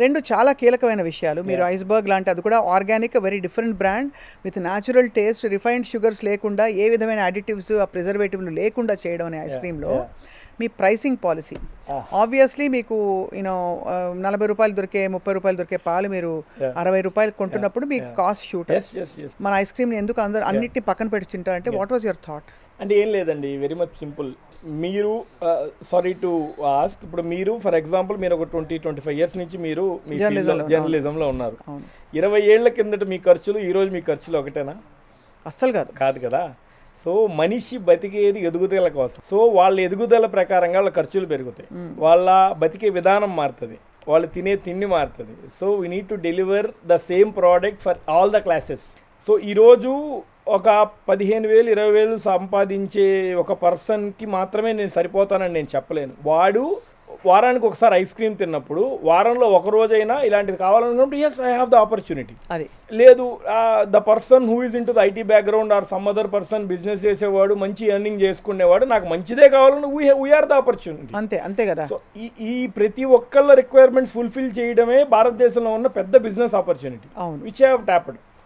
2 చాలా కీలకమైన విషయాలు. మీరు ఐస్‌బర్గ్ లాంటి అది కూడా organic very different brand with natural taste, refined sugars లేకుండా, ఏ విధమైన అడిటివ్స్, ప్రిజర్వేటివ్‌లు లేకుండా చేయడం అనే ఐస్ క్రీమ్‌లో మీ ప్రైసింగ్ పాలసీ. ఆబ్వియస్లీ మీకు యూనో ₹40 దొరికే, ₹30 దొరికే పాలు మీరు ₹60 కొంటున్నప్పుడు మీకు కాస్ట్ షూట్. మన ఐస్ క్రీమ్‌ని ఎందుకు అన్నిటిని పక్కన పెట్టి తింటారంటే వాట్ వాజ్ యువర్ థాట్? అంటే ఏం లేదండి, వెరీ మచ్ సింపుల్. మీరు సారీ టు ఆస్క్, ఇప్పుడు మీరు ఫర్ ఎగ్జాంపుల్ మీరు ఒక 20-25 ఇయర్స్ నుంచి మీరు మీ జర్నలిజంలో ఉన్నారు. 20 ఏళ్ల కిందట మీ ఖర్చులు ఈరోజు మీ ఖర్చులు ఒకటేనా? అస్సలు కాదు కదా. సో మనిషి బతికేది ఎదుగుదల కోసం. సో వాళ్ళ ఎదుగుదల ప్రకారంగా వాళ్ళ ఖర్చులు పెరుగుతాయి, వాళ్ళ బతికే విధానం మారుతుంది, వాళ్ళు తినే తిండి మారుతుంది. So we need to deliver the same product for all the classes. So ఈరోజు ఒక 15,000 20,000 సంపాదించే ఒక పర్సన్కి మాత్రమే నేను సరిపోతానని నేను చెప్పలేను. వాడు వారానికి ఒకసారి ఐస్ క్రీమ్ తిన్నప్పుడు వారంలో ఒక రోజైనా ఇలాంటిది కావాలనుకుంటే yes I have the opportunity. అది లేదు the person who is into the IT background or some other person business చేసేవాడు, మంచి ఎర్నింగ్ చేసుకునేవాడు, నాకు మంచిదే కావాలని వీఆర్ ద ఆపర్చునిటీ. అంతే కదా. సో ఈ ప్రతి ఒక్కళ్ళ రిక్వైర్మెంట్స్ ఫుల్ఫిల్ చేయడమే భారతదేశంలో ఉన్న పెద్ద business opportunity which have tapped.